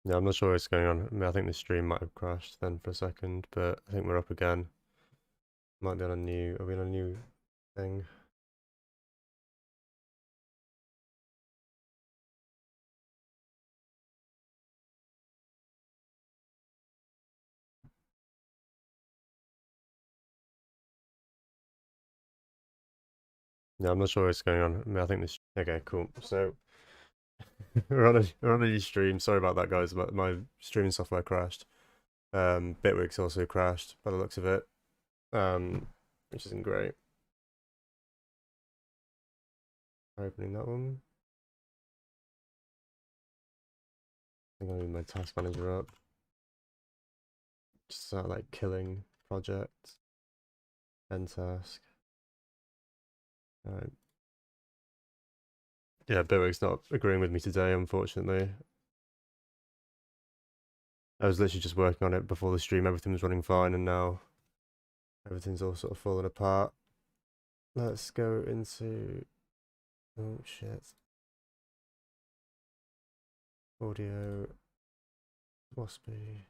Yeah, I'm not sure what's going on. I mean, I think the stream might have crashed then for a second, but I think we're up again. Might be on a new, are we on a new thing? Yeah, I'm not sure what's going on. I mean, I think this, okay, cool. So we're on a new stream. Sorry about that, guys, but my streaming software crashed. Bitwig's also crashed by the looks of it, which isn't great. Opening that one. I'm gonna move my task manager up. Just start like killing project. End task. Alright. Yeah, Bitwig's not agreeing with me today, unfortunately. I was literally just working on it before the stream, everything was running fine, and now everything's all sort of falling apart. Let's go into... oh shit. Audio... Waspy...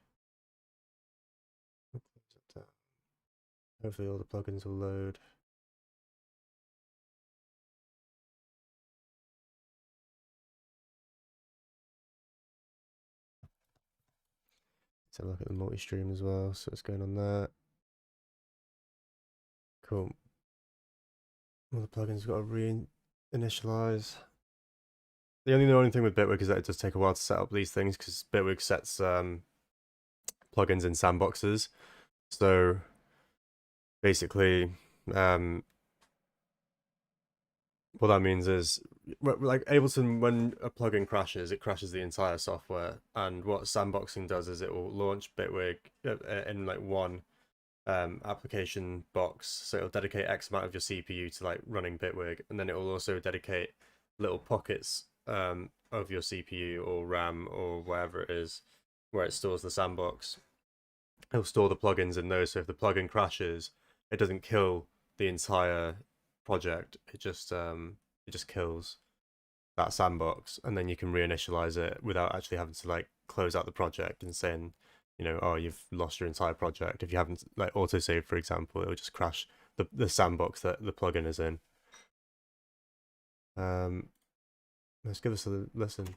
Hopefully all the plugins will load. Let's have a look at the multi-stream as well, so what's going on there. Cool. All the plugins got to re-initialize. The only thing with Bitwig is that it does take a while to set up these things, because Bitwig sets plugins in sandboxes. So basically, what that means is, like Ableton, when a plugin crashes, it crashes the entire software. And what sandboxing does is it will launch Bitwig in like one application box. So it'll dedicate X amount of your CPU to like running Bitwig, and then it will also dedicate little pockets of your CPU or RAM or wherever it is where it stores the sandbox. It'll store the plugins in those, so if the plugin crashes, it doesn't kill the entire project. It just kills that sandbox, and then you can reinitialize it without actually having to like close out the project and saying, you know, oh, you've lost your entire project. If you haven't like autosave, for example, it will just crash the sandbox that the plugin is in. Let's give this a listen.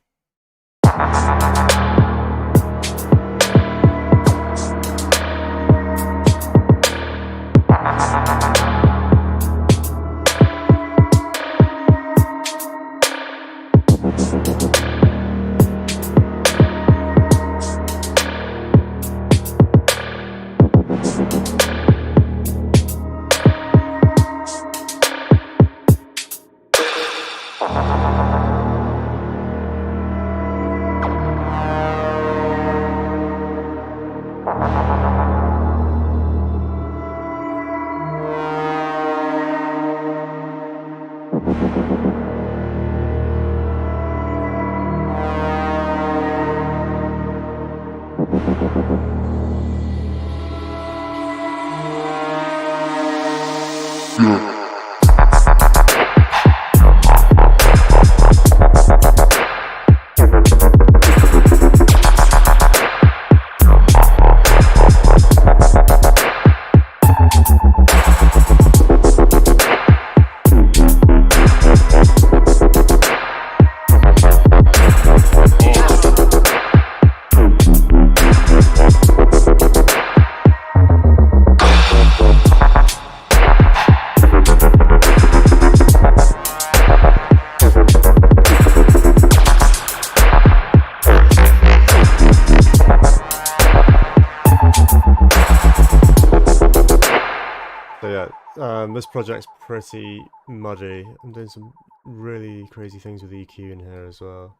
This project's pretty muddy. I'm doing some really crazy things with EQ in here as well.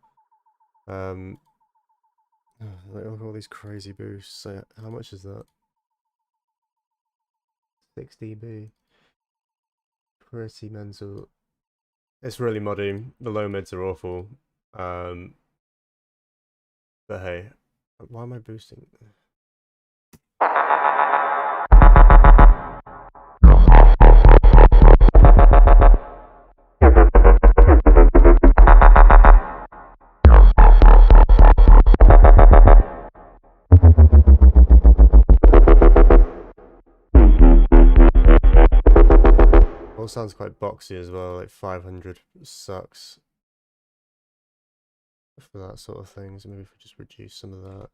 Like, look at all these crazy boosts. So how much is that? 6 dB. Pretty mental. It's really muddy. The low mids are awful. But hey, why am I boosting? sounds quite boxy as well, like 500 sucks for that sort of thing. So maybe if we just reduce some of that.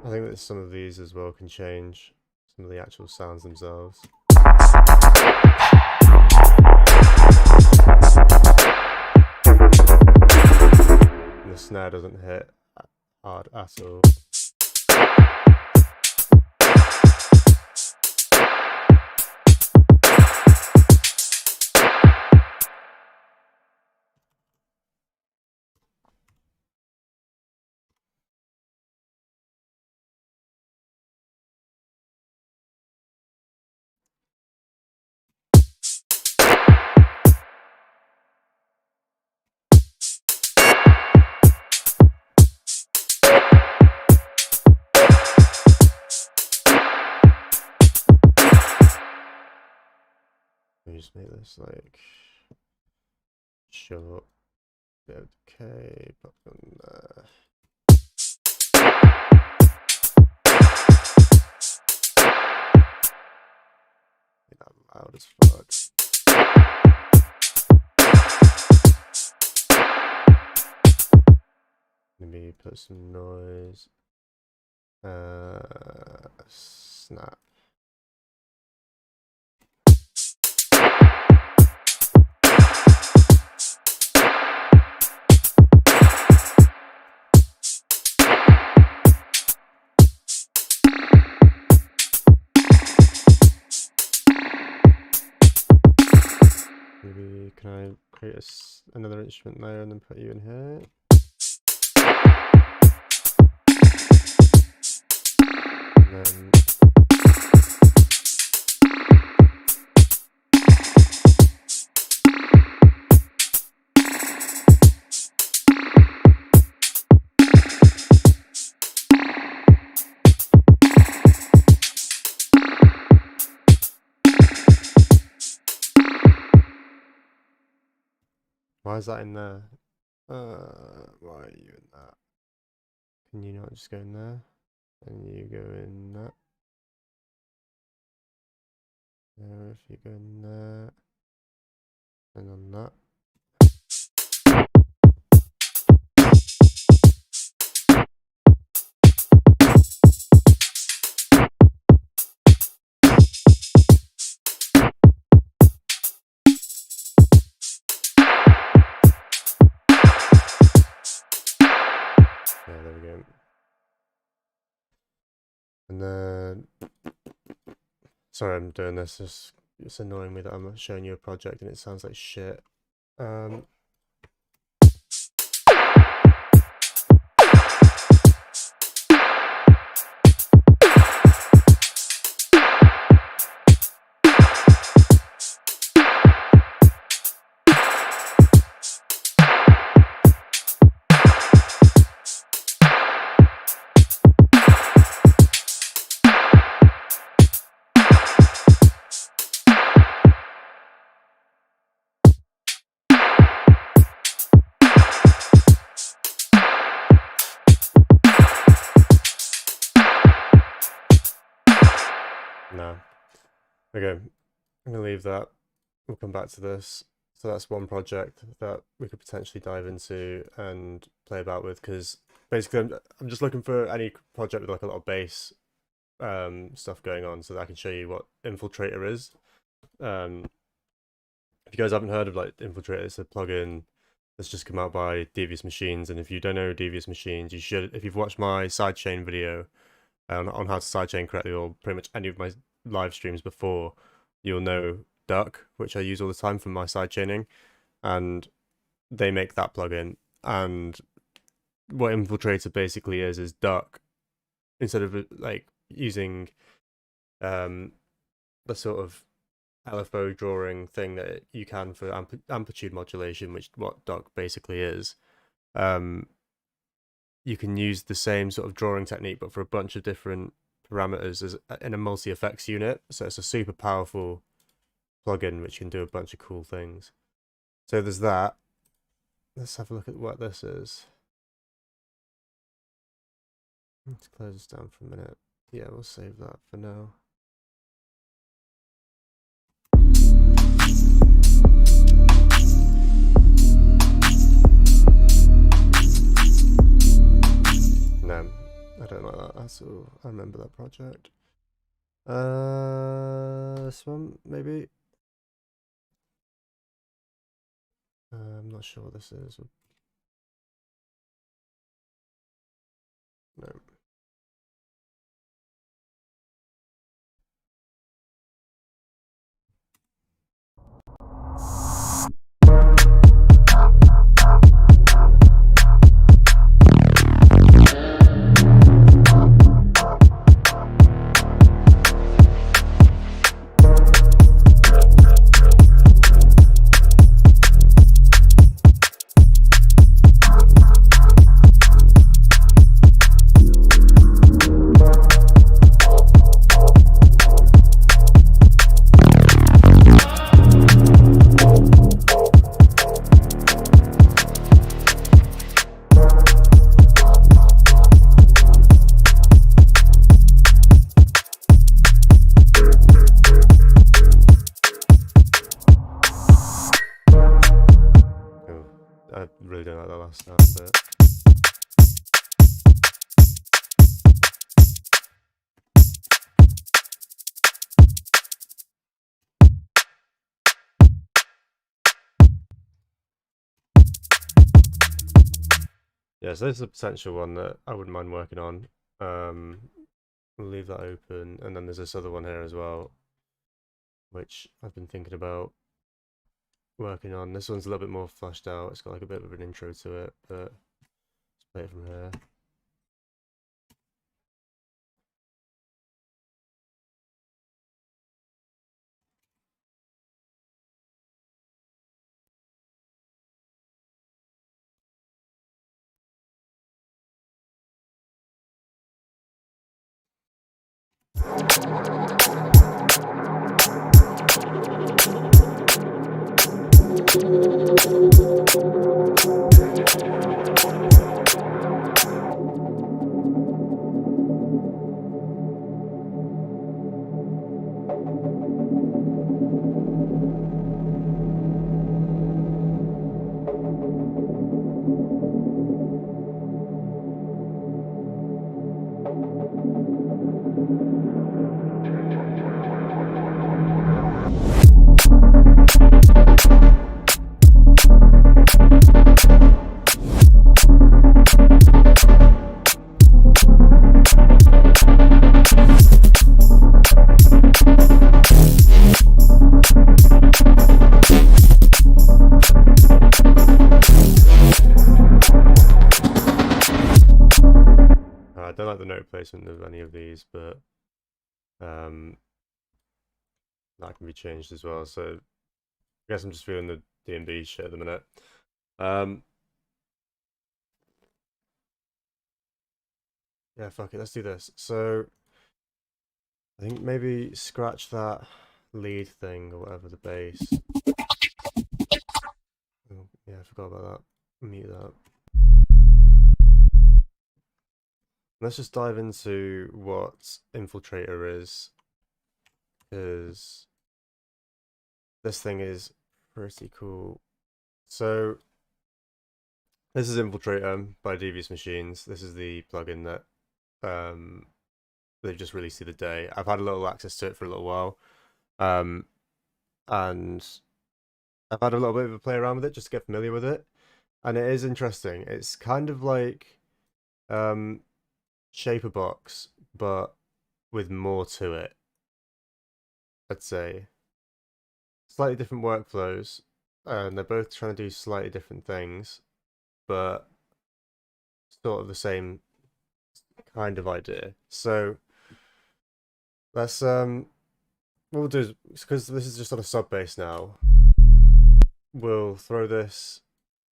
I think that some of these as well can change some of the actual sounds themselves. And the snare doesn't hit hard at all. Let me just make this like short. Okay, pop on there. Make that loud as fuck. Maybe put some noise. Snap. Maybe can I create another instrument layer and then put you in here? And then why is that in there? Why are you in that? Can you not just go in there? And you go in that. There, if you go in there. And on that. Yeah, there we go. And then, sorry, I'm doing this. It's annoying me that I'm showing you a project and it sounds like shit. No. Okay, I'm gonna leave that. We'll come back to this. So that's one project that we could potentially dive into and play about with, because basically I'm just looking for any project with like a lot of bass stuff going on so that I can show you what Infiltrator is. If you guys haven't heard of like Infiltrator, it's a plugin that's just come out by Devious Machines, and if you don't know Devious Machines, you should. If you've watched my sidechain video on how to sidechain correctly, or pretty much any of my live streams before, you'll know Duck, which I use all the time for my sidechaining, and they make that plugin. And what Infiltrator basically is Duck, instead of like using the sort of LFO drawing thing that you can for amplitude modulation, which what Duck basically is. You can use the same sort of drawing technique, but for a bunch of different parameters as in a multi-effects unit. So it's a super powerful plugin which can do a bunch of cool things. So there's that. Let's have a look at what this is. Let's close this down for a minute. Yeah, we'll save that for now. No, I don't like that at all. I remember that project. This one, maybe? I'm not sure what this is. No. I really don't like that last sound bit. Yeah, so this is a potential one that I wouldn't mind working on. We'll leave that open, and then there's this other one here as well, which I've been thinking about working on. This one's a little bit more fleshed out. It's got like a bit of an intro to it, but let's play it from here. I don't like the note placement of any of these, but that can be changed as well. So I guess I'm just feeling the D&B shit at the minute. Yeah, fuck it, let's do this. So I think maybe scratch that lead thing or whatever, the bass. Oh, yeah, I forgot about that. Mute that. Let's just dive into what Infiltrator is, because this thing is pretty cool. So this is Infiltrator by Devious Machines. This is the plugin that they've just released the other day. I've had a little access to it for a little while, and I've had a little bit of a play around with it just to get familiar with it, and it is interesting. It's kind of like ShaperBox, but with more to it, I'd say. Slightly different workflows, and they're both trying to do slightly different things, but sort of the same kind of idea. So let's what we'll do is, because this is just on a sub bass now, we'll throw this,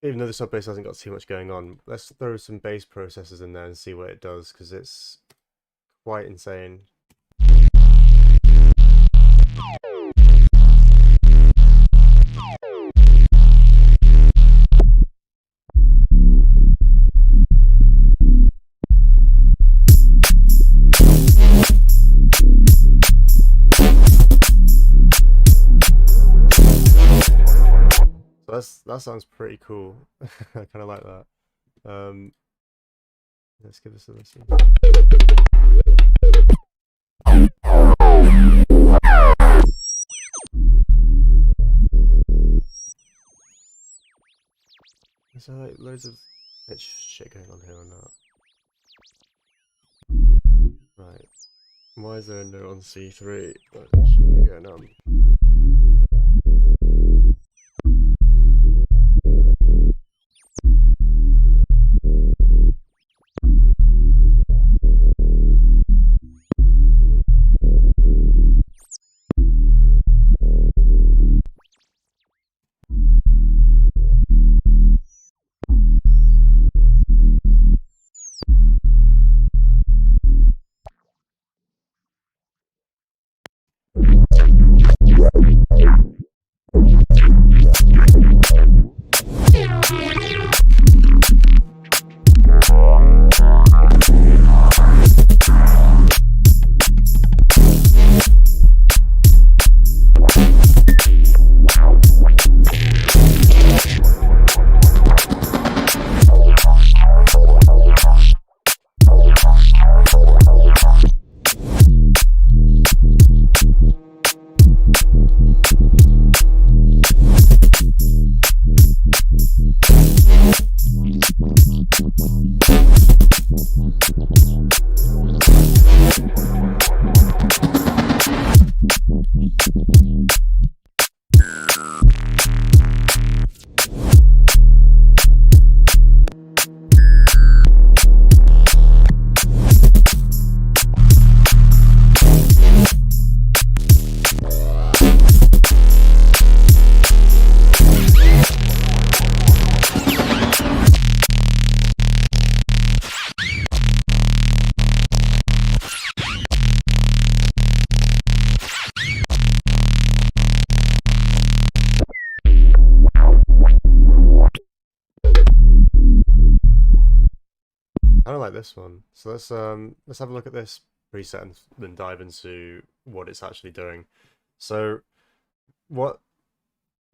even though the sub bass hasn't got too much going on, let's throw some bass processors in there and see what it does, because it's quite insane. So that sounds pretty cool. I kind of like that. Let's give this a listen. Is there like loads of pitch shit going on here or not? Right. Why is there a note on C3? What should be going on? I don't like this one. So let's have a look at this preset and then dive into what it's actually doing. So what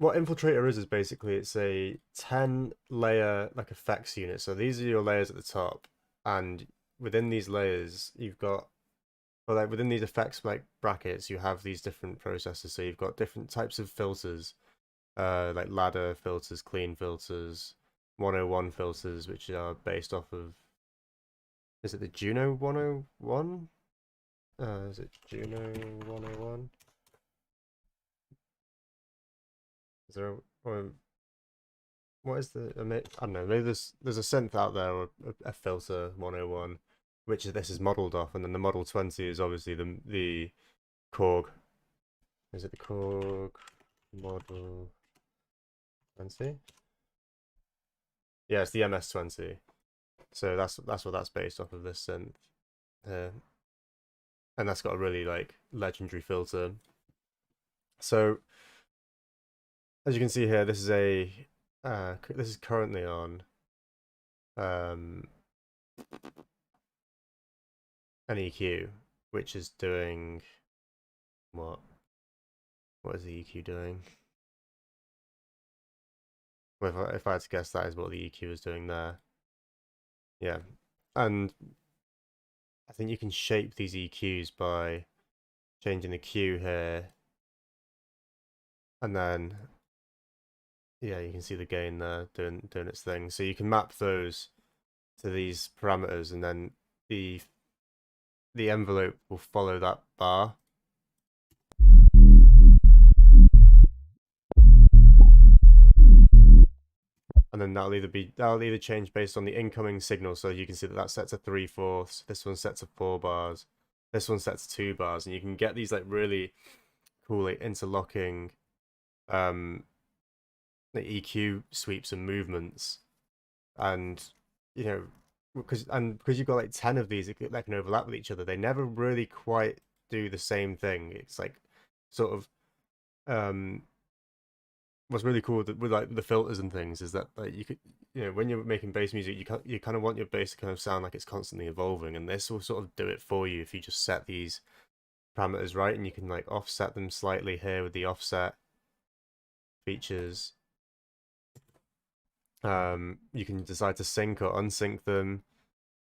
Infiltrator is basically it's a 10 layer like effects unit. So these are your layers at the top, and within these layers you've got, well, like within these effects like brackets you have these different processes. So you've got different types of filters, like ladder filters, clean filters, 101 filters, which are based off of, is it the Juno 101? Is it Juno 101? Is there or what is the, I don't know, maybe there's a synth out there, or a filter 101, which this is modeled off, and then the Model 20 is obviously the Korg. Is it the Korg Model 20? Yeah, it's the MS-20. So that's what that's based off of, this synth. And that's got a really like legendary filter. So as you can see here, this is currently on an EQ, which is doing what? What is the EQ doing? Well, if I had to guess, that is what the EQ is doing there. Yeah, and I think you can shape these EQs by changing the Q here, and then yeah, you can see the gain there doing its thing. So you can map those to these parameters, and then the envelope will follow that bar. And then that'll either change based on the incoming signal. So you can see that set to 3/4. This one's set to 4 bars. This one's set to 2 bars, and you can get these like really cool like interlocking the EQ sweeps and movements. And you know, because you've got like 10 of these that can overlap with each other, they never really quite do the same thing. It's like sort of what's really cool with like the filters and things is that like you could, when you're making bass music, you kind of want your bass to kind of sound like it's constantly evolving, and this will sort of do it for you if you just set these parameters right, and you can like offset them slightly here with the offset features. You can decide to sync or unsync them.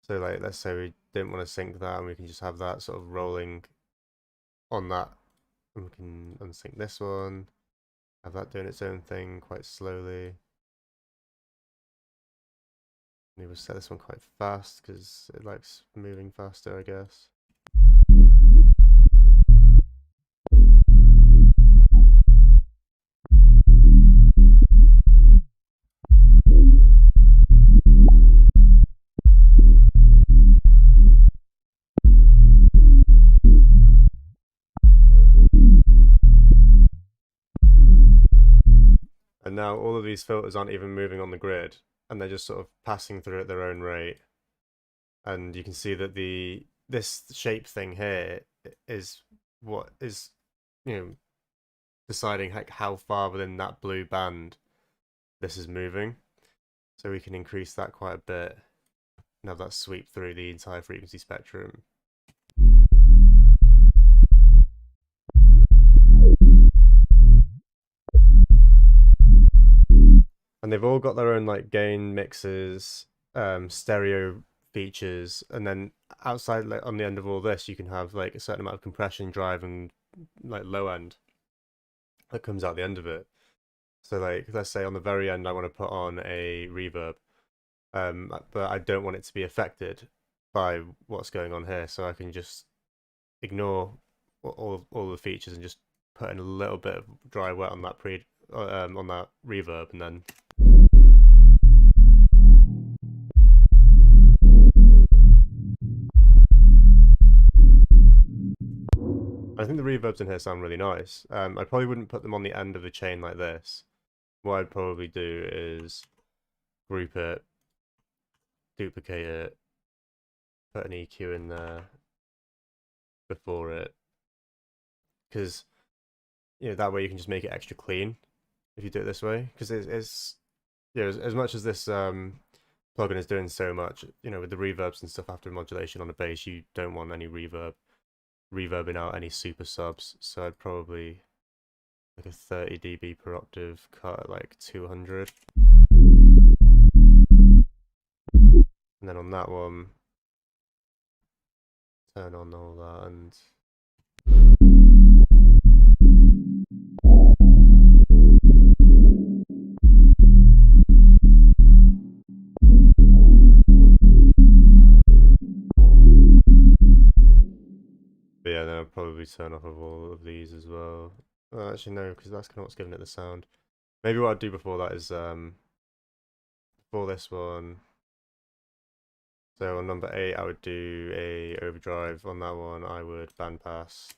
So like, let's say we didn't want to sync that, and we can just have that sort of rolling on that, and we can unsync this one, have that doing its own thing quite slowly. Maybe we'll set this one quite fast because it likes moving faster, I guess. And now all of these filters aren't even moving on the grid, and they're just sort of passing through at their own rate. And you can see that this shape thing here is what is, deciding how far within that blue band this is moving. So we can increase that quite a bit and have that sweep through the entire frequency spectrum. And they've all got their own like gain mixes, stereo features, and then outside, like on the end of all this, you can have like a certain amount of compression drive and like low end that comes out the end of it. So like, let's say on the very end, I want to put on a reverb, but I don't want it to be affected by what's going on here, so I can just ignore all the features and just put in a little bit of dry wet on that on that reverb, and then I think the reverbs in here sound really nice. I probably wouldn't put them on the end of the chain like this. What I'd probably do is group it, duplicate it, put an EQ in there before it, because that way you can just make it extra clean if you do it this way. Because it's as much as this plugin is doing so much, with the reverbs and stuff after modulation on the bass, you don't want any reverbing out any super subs. So I'd probably like a 30 dB per octave cut at like 200. And then on that one, turn on all that and but yeah, then I'll probably turn off of all of these as well. Actually no, because that's kind of what's giving it the sound. Maybe what I'd do before that is before this one. So on number 8, I would do a overdrive. On that one, I would bandpass.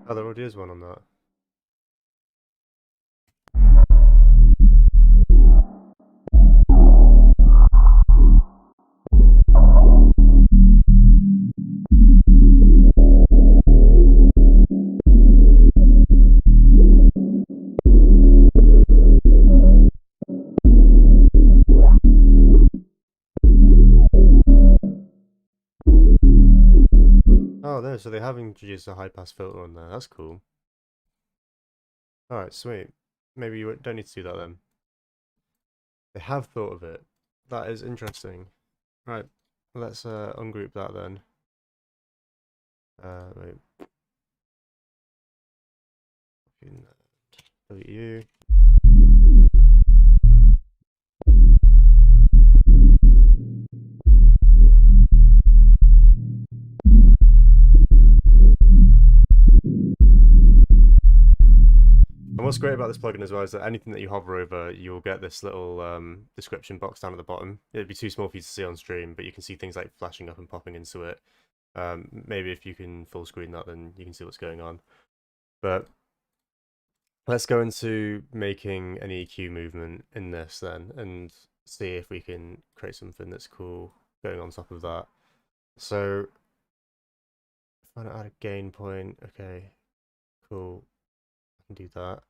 Oh, there already is one on that. Oh, no, so they have introduced a high-pass filter on there. That's cool. Alright, sweet. Maybe you don't need to do that then. They have thought of it. That is interesting. Right, let's ungroup that then. Wait. W. And what's great about this plugin as well is that anything that you hover over, you'll get this little description box down at the bottom. It'd be too small for you to see on stream, but you can see things like flashing up and popping into it. Maybe if you can full screen that, then you can see what's going on. But let's go into making an EQ movement in this then, and see if we can create something that's cool going on top of that. So if I want to add a gain point, okay, cool, I can do that.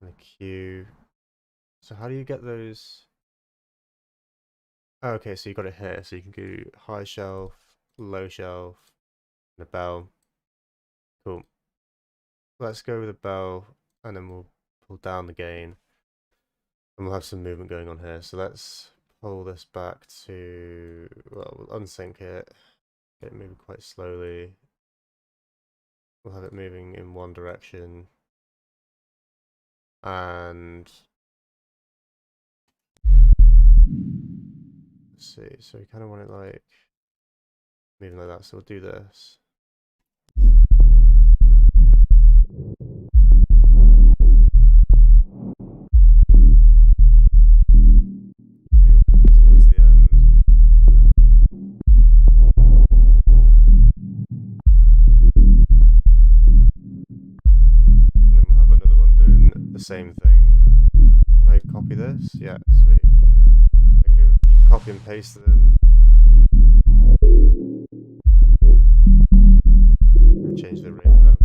And a Q. So how do you get those? Oh, okay, so you got it here, so you can do high shelf, low shelf, and a bell. Cool. Let's go with a bell, and then we'll pull down the gain, and we'll have some movement going on here. So let's pull this back to, well, we'll unsync it, get it moving quite slowly. We'll have it moving in one direction, and let's see, so we kind of want it like moving like that, so we'll do this. Maybe we'll put you towards the end. And then we'll have another one doing the same thing. Can I copy this? Yeah, sweet. You can copy and paste them. Change the rate of them.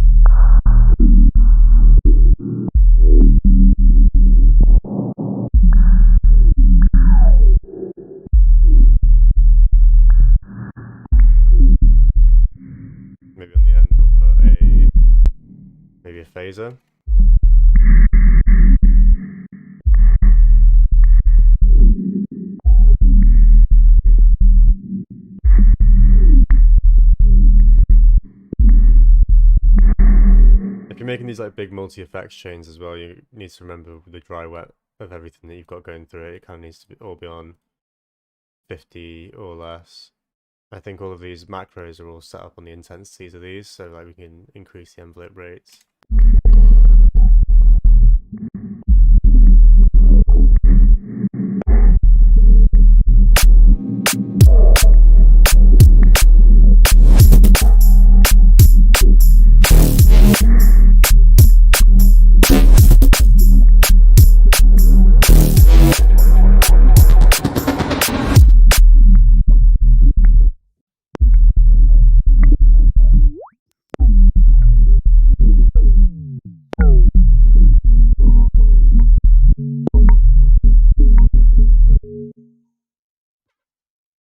Maybe on the end we'll put maybe a phaser. If you're making these like big multi-effects chains as well, you need to remember the dry wet of everything that you've got going through it. It kind of needs to all be on 50 or less. I think all of these macros are all set up on the intensities of these, so like we can increase the envelope rates.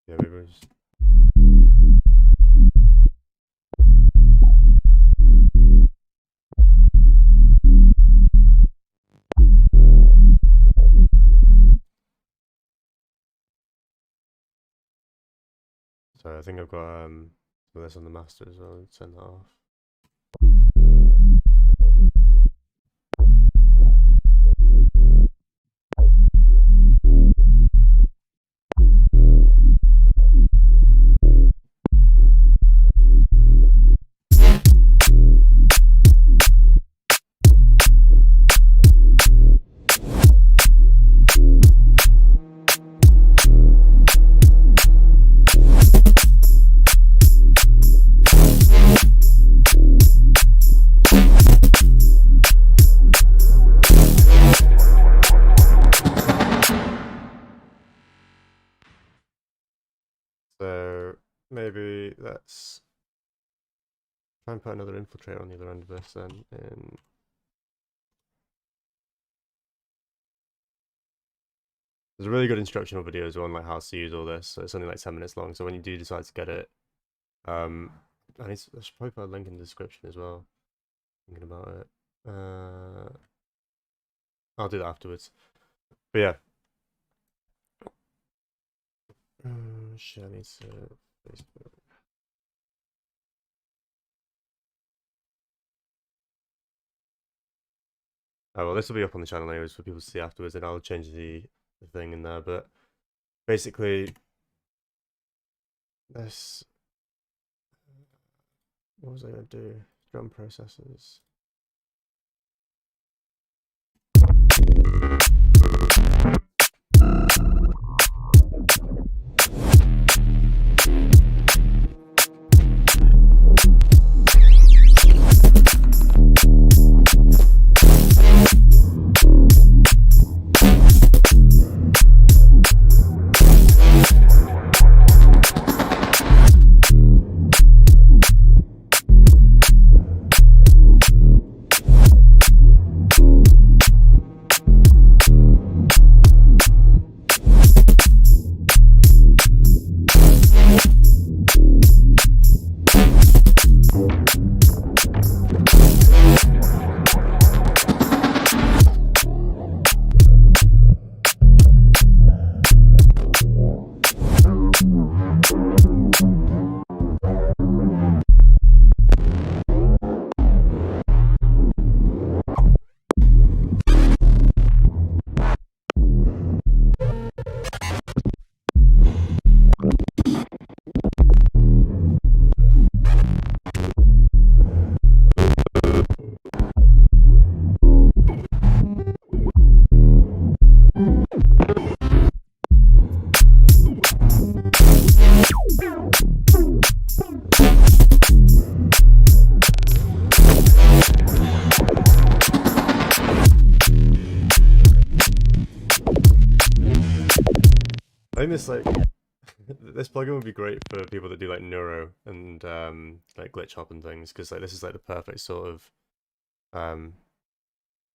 Yeah, maybe we'll just... Sorry, I think I've got some of this on the master as well. Turn that off. So maybe let's try and put another infiltrator on the other end of this then. And there's a really good instructional video as well on like how to use all this. So it's only like 10 minutes long. So when you do decide to get it, I should probably put a link in the description as well. Thinking about it. I'll do that afterwards. But yeah. Shit, I need to Facebook. Oh well, this will be up on the channel anyways for people to see afterwards, and I'll change the thing in there. But basically, this. What was I gonna do? Drum processors. I think this like this plugin would be great for people that do like neuro and like glitch hop and things, because like this is like the um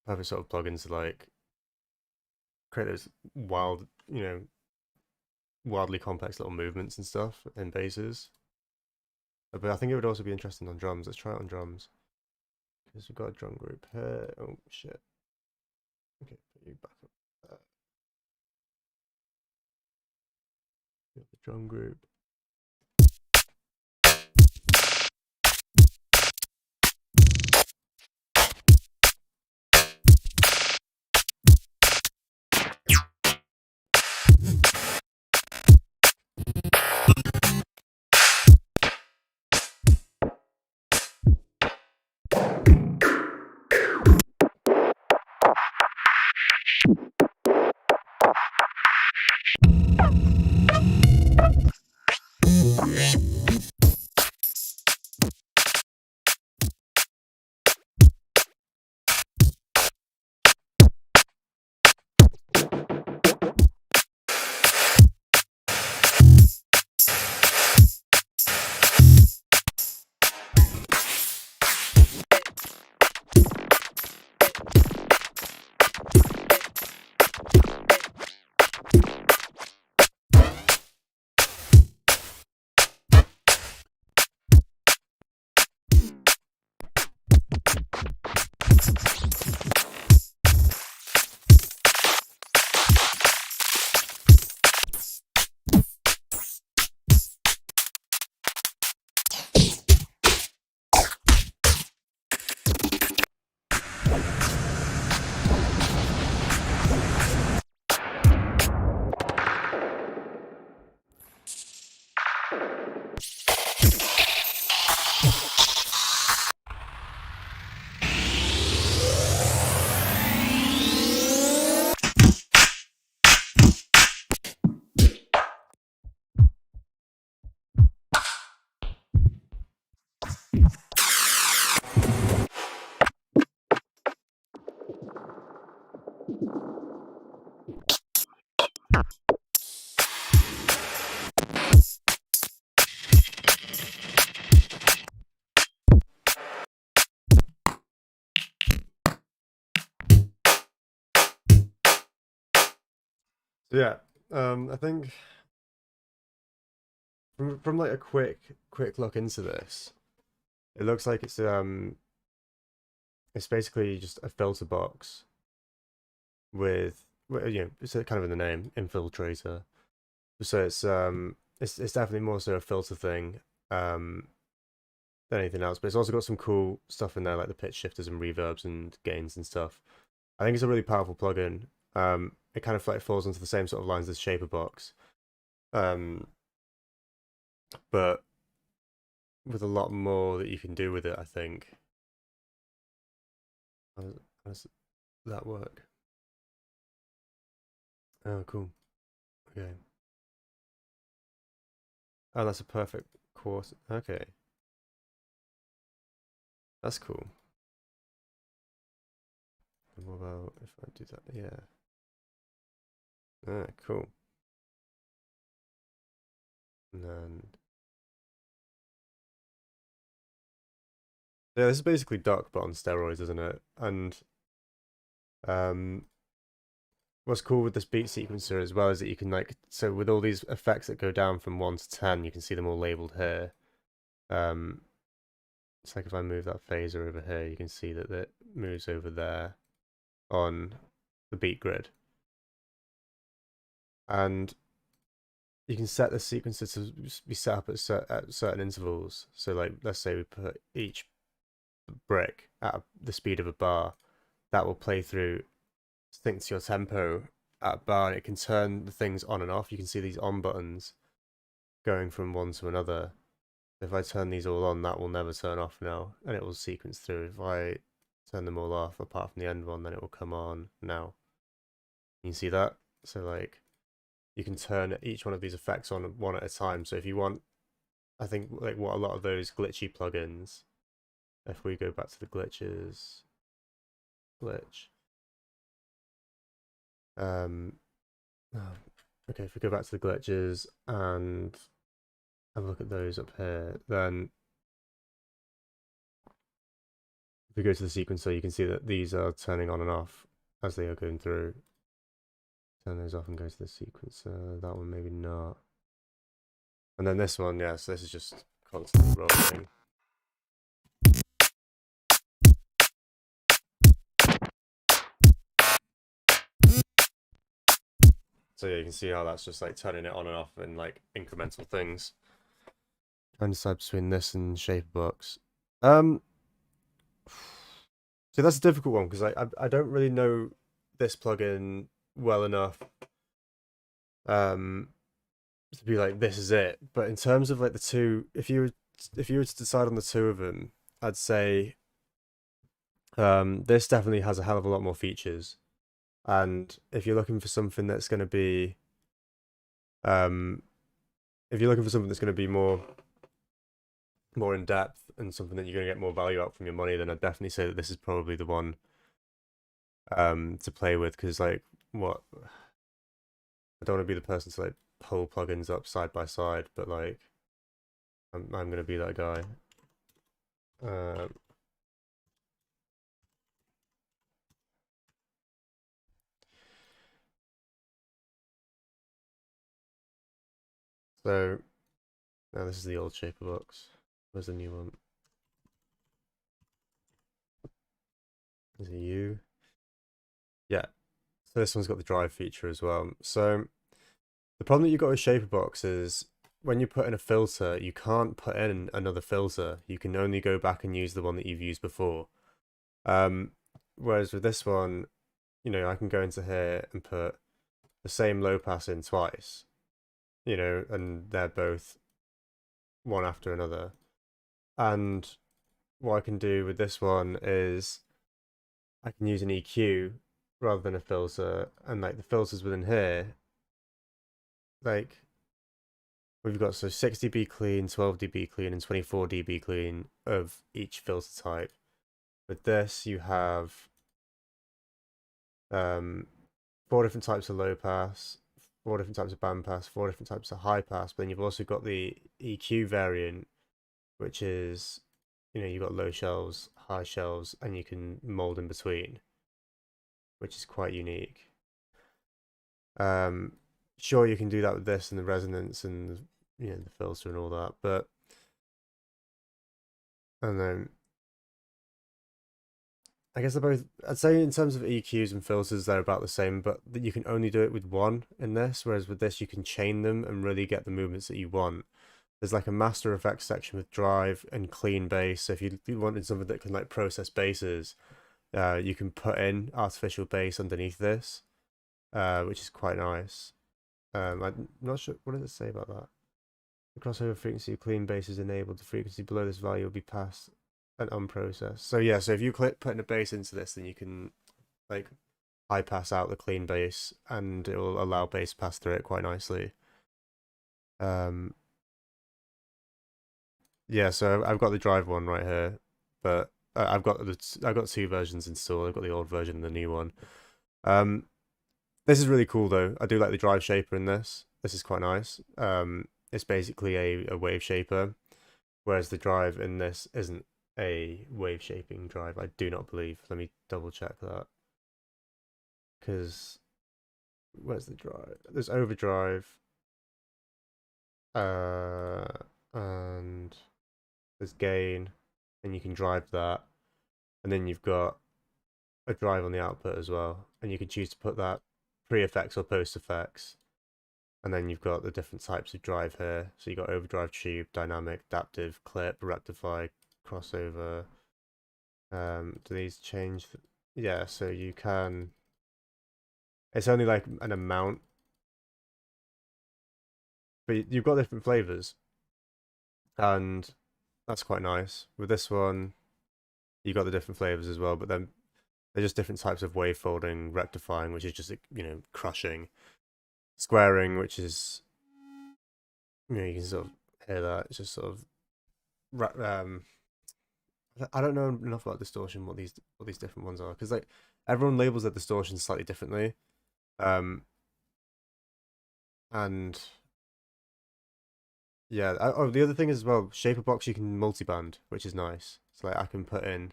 perfect sort of plugins to like create those wild, wildly complex little movements and stuff in basses. But I think it would also be interesting on drums. Let's try it on drums. Because we've got a drum group here. Oh shit. Okay, put you back up there. Got the drum group. So yeah, I think from like a quick look into this, it looks like it's basically just a filter box with, well, it's kind of in the name, Infiltrator. So it's definitely more so a filter thing than anything else. But it's also got some cool stuff in there, like the pitch shifters and reverbs and gains and stuff. I think it's a really powerful plugin. It kind of like falls into the same sort of lines as ShaperBox, um, but with a lot more that you can do with it, I think. How does that work? Oh, cool. Okay. Oh, that's a perfect course. Okay, that's cool. And what about if I do that? Yeah. Ah, cool. And then, yeah, this is basically Duck but on steroids, isn't it? And um, what's cool with this beat sequencer as well is that you can like, so with all these effects that go down from 1 to 10, you can see them all labeled here. It's like if I move that phaser over here, you can see that it moves over there on the beat grid. And you can set the sequencer to be set up at certain intervals. So like, let's say we put each brick at the speed of a bar, that will play through, sync to your tempo at a bar, and it can turn the things on and off. You can see these on buttons going from one to another. If I turn these all on, that will never turn off now, and it will sequence through. If I turn them all off, apart from the end one, then it will come on now. You can see that? So like, you can turn each one of these effects on one at a time. So if you want, I think like what a lot of those glitchy plugins, if we go back to the glitches, glitch, um, oh, Okay, if we go back to the glitches and have a look at those up here, then if we go to the sequencer, you can see that these are turning on and off as they are going through. Turn those off and go to the sequencer. That one maybe not. And then this one, yeah, so this is just constantly rolling. So yeah, you can see how that's just like turning it on and off in like incremental things. Trying to decide between this and ShaperBox. So that's a difficult one because I don't really know this plugin well enough to be like this is it. But in terms of like the two, if you were to decide on the two of them, I'd say this definitely has a hell of a lot more features. And if you're looking for something that's going to be if you're looking for something that's going to be more in depth and something that you're going to get more value out from your money, then I'd definitely say that this is probably the one to play with because like what I don't want to be the person to like pull plugins up side by side, but like I'm gonna be that guy. Um, so now this is the old ShaperBox. Where's the new one? Is it you? Yeah. So this one's got the drive feature as well. So the problem that you got with ShaperBox is when you put in a filter, you can't put in another filter. You can only go back and use the one that you've used before. Whereas with this one, you know, I can go into here and put the same low pass in twice, you know, and they're both one after another. And what I can do with this one is I can use an EQ rather than a filter, and like the filters within here, like we've got so 6 dB clean, 12 dB clean, and 24 dB clean of each filter type. With this, you have 4 different types of low pass, 4 different types of band pass, 4 different types of high pass, but then you've also got the EQ variant, which is, you know, you've got low shelves, high shelves, and you can mold in between, which is quite unique. Sure, you can do that with this and the resonance and you know the filter and all that, but and then I guess they're both. I'd say in terms of EQs and filters, they're about the same, but you can only do it with one in this, whereas with this you can chain them and really get the movements that you want. There's like a master effects section with drive and clean bass. So if you wanted something that can like process basses, you can put in artificial bass underneath this, which is quite nice. I'm not sure what does it say about that. The crossover frequency of clean bass is enabled. The frequency below this value will be passed and unprocessed. So yeah, so if you click putting a bass into this, then you can like high pass out the clean bass, and it will allow bass to pass through it quite nicely. Yeah, so I've got the drive one right here, but I've got two versions installed. I've got the old version and the new one. This is really cool though. I do like the drive shaper in this. This is quite nice. It's basically a wave shaper, whereas the drive in this isn't a wave shaping drive. I do not believe. Let me double check that. Because where's the drive? There's overdrive, and there's gain, and you can drive that, and then you've got a drive on the output as well, and you can choose to put that pre-effects or post-effects. And then you've got the different types of drive here. So you've got overdrive, tube, dynamic, adaptive, clip, rectify, crossover. Do these change? Yeah, so you can. It's only like an amount, but you've got different flavors, and that's quite nice. With this one, you got the different flavors as well, but then they're just different types of wave folding, rectifying, which is just crushing, squaring, which is you can sort of hear that. It's just sort of I don't know enough about distortion, what these different ones are, because like everyone labels their distortion slightly differently. Um, And yeah, oh, the other thing as well, ShaperBox you can multi-band, which is nice. So like I can put in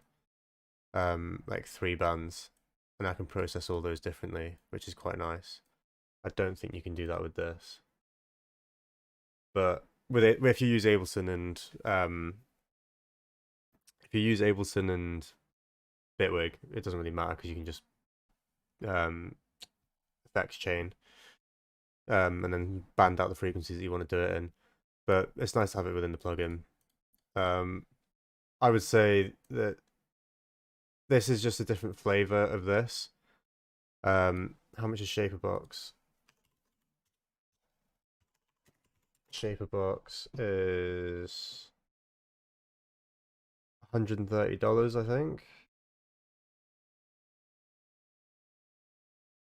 like 3 bands, and I can process all those differently, which is quite nice. I don't think you can do that with this, but with it, if you use Ableton and Bitwig, it doesn't really matter because you can just um effects chain and then band out the frequencies that you want to do it in. But it's nice to have it within the plugin. Um, I would say that this is just a different flavor of this. How much is ShaperBox? ShaperBox is $130, I think.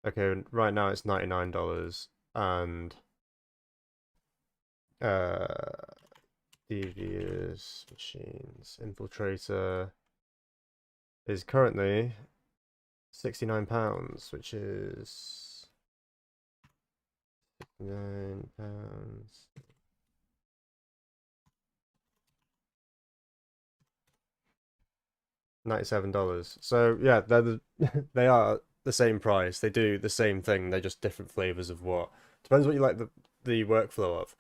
Okay, right now it's $99, and uh, Devious machines Infiltrator is currently £69, which is £9. $97. So yeah, they are the same price. They do the same thing. They're just different flavors of what. Depends what you like the workflow of.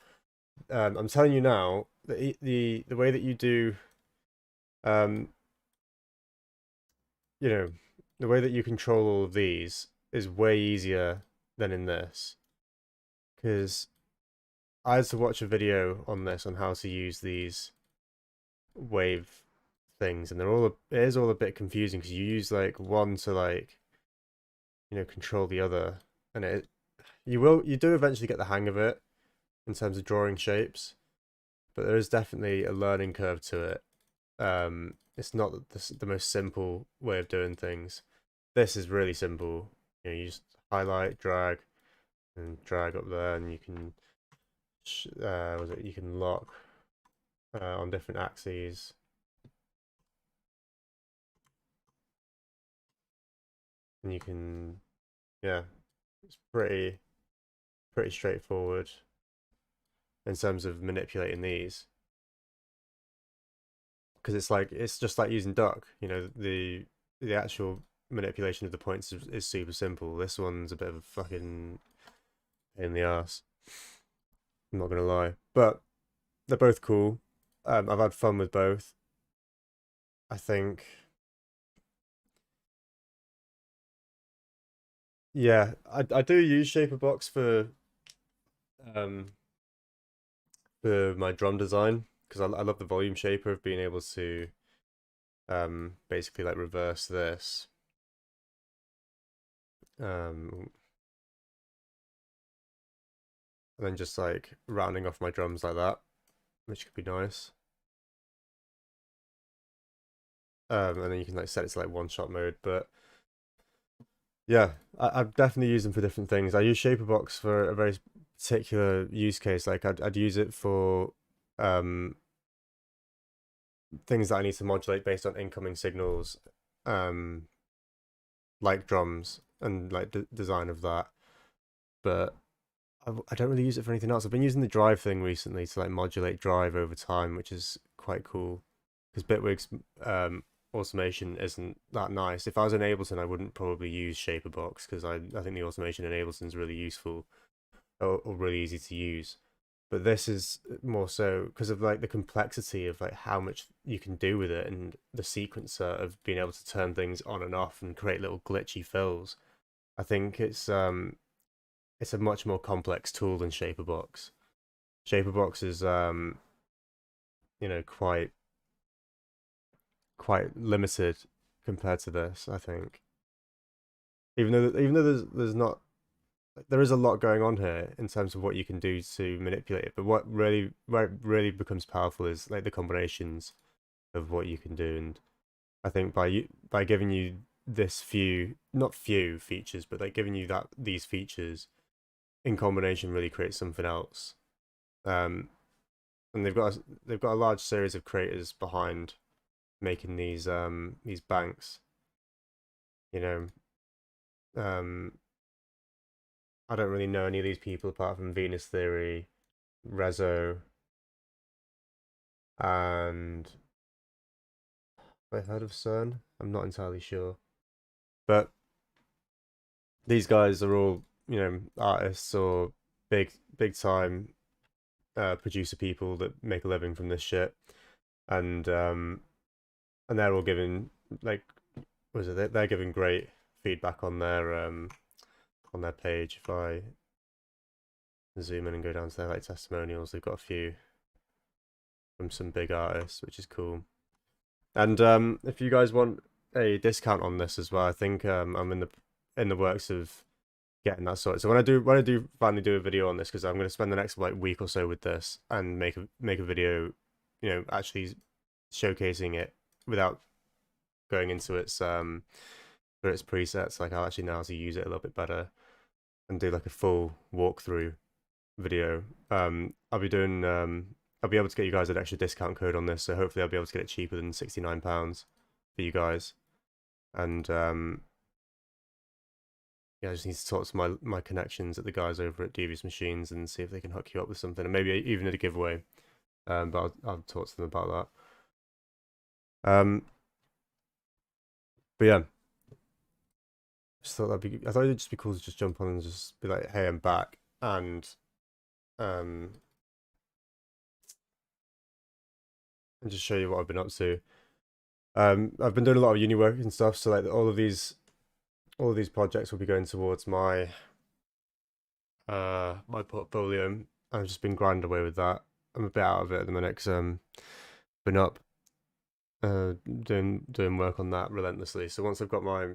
I'm telling you now, the way that you do, um, you know, the way that you control all of these is way easier than in this. Because I had to watch a video on this on how to use these wave things, and it is all a bit confusing because you use like one to like control the other, and you do eventually get the hang of it in terms of drawing shapes, but there is definitely a learning curve to it. It's not the most simple way of doing things. This is really simple. You just highlight, drag, and drag up there, and you can you can lock on different axes. And you can, yeah, it's pretty straightforward in terms of manipulating these, because it's just like using duck. The actual manipulation of the points is super simple. This one's a bit of a fucking pain in the ass. I'm not gonna lie, but they're both cool. I've had fun with both. I think, yeah, I do use ShaperBox um for my drum design because I love the volume shaper of being able to basically like reverse this and then just like rounding off my drums like that, which could be nice. And then you can like set it to like one shot mode. But yeah, I've definitely used them for different things. I use ShaperBox for a very particular use case. Like I'd use it for um things that I need to modulate based on incoming signals, um like drums and like design of that. But I don't really use it for anything else. I've been using the drive thing recently to like modulate drive over time, which is quite cool. Because Bitwig's automation isn't that nice. If I was in Ableton, I wouldn't probably use ShaperBox because I think the automation in Ableton is really useful or really easy to use. But this is more so because of like the complexity of like how much you can do with it and the sequencer of being able to turn things on and off and create little glitchy fills. I think it's a much more complex tool than ShaperBox. ShaperBox is quite limited compared to this, I think. Even though there's not there is a lot going on here in terms of what you can do to manipulate it, but where it really becomes powerful is like the combinations of what you can do. And I think by giving you this not few features, but like giving you these features in combination really creates something else. Um, and they've got a large series of creators behind making these banks. You know, um, I don't really know any of these people apart from Venus Theory, Rezo, and have I heard of CERN? I'm not entirely sure. But these guys are all, artists or big time producer people that make a living from this shit. And they're all giving like was it they're giving great feedback on their page. If I zoom in and go down to their like testimonials, they've got a few from some big artists, which is cool. And if you guys want a discount on this as well, I think I'm in the works of getting that sorted. So when I do finally do a video on this, because I'm going to spend the next like week or so with this and make a video, actually showcasing it without going into its for its presets. Like I'll actually know how to use it a little bit better and do like a full walkthrough video. I'll be doing I'll be able to get you guys an extra discount code on this, so hopefully I'll be able to get it cheaper than £69 for you guys. And yeah, I just need to talk to my connections at the guys over at Devious Machines and see if they can hook you up with something, and maybe even at a giveaway. But I'll talk to them about that. But yeah, just thought I thought it'd just be cool to just jump on and just be like, hey, I'm back, and just show you what I've been up to. I've been doing a lot of uni work and stuff, so like all of these projects will be going towards my my portfolio. I've just been grinding away with that. I'm a bit out of it at the minute because been up doing work on that relentlessly. So once I've got my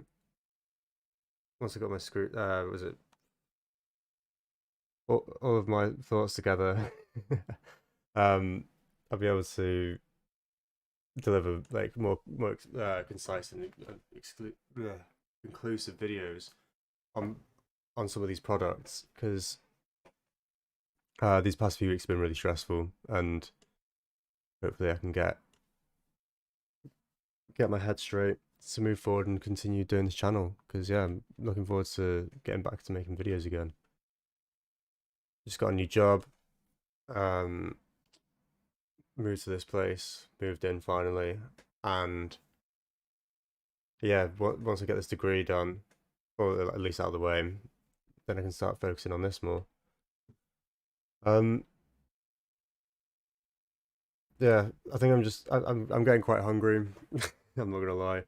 screw was it all of my thoughts together, I'll be able to deliver like more concise and inclusive videos on some of these products, because these past few weeks have been really stressful, and hopefully I can get my head straight to move forward and continue doing this channel, because yeah, I'm looking forward to getting back to making videos again. Just got a new job, moved to this place, moved in finally, and yeah, once I get this degree done, or at least out of the way, then I can start focusing on this more. Yeah, I think I'm getting quite hungry. I'm not gonna lie,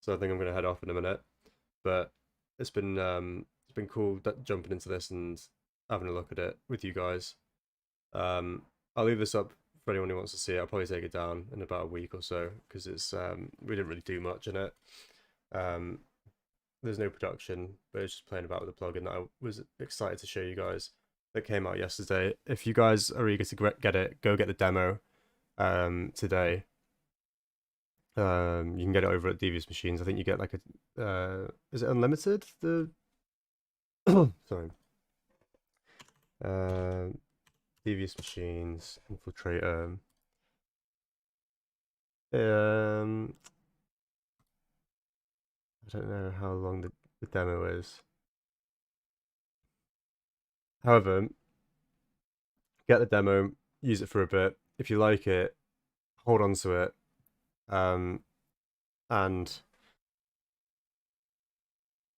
so I think I'm gonna head off in a minute. But it's been cool jumping into this and having a look at it with you guys. I'll leave this up for anyone who wants to see it. I'll probably take it down in about a week or so, because it's we didn't really do much in it. There's no production, but it's just playing about with the plugin that I was excited to show you guys that came out yesterday. If you guys are eager to get it, go get the demo today. You can get it over at Devious Machines. I think you get like a is it unlimited? The sorry. Devious Machines, Infiltrator. I don't know how long the demo is. However, get the demo, use it for a bit. If you like it, hold on to it. And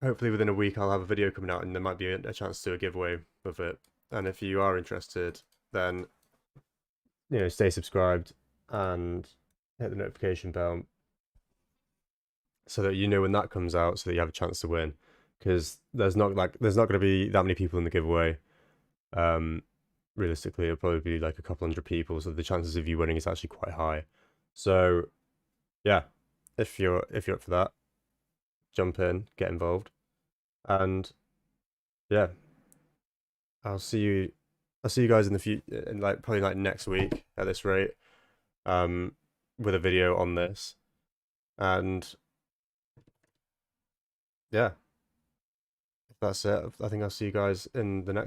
hopefully within a week I'll have a video coming out, and there might be a chance to do a giveaway of it. And if you are interested, then stay subscribed and hit the notification bell so that you know when that comes out, so that you have a chance to win. Because there's not going to be that many people in the giveaway. Realistically, it'll probably be like a couple hundred people, so the chances of you winning is actually quite high. So yeah, if you're up for that, jump in, get involved, and yeah, I'll see you guys in the future, in probably next week at this rate, with a video on this. And yeah, if that's it, I think I'll see you guys in the next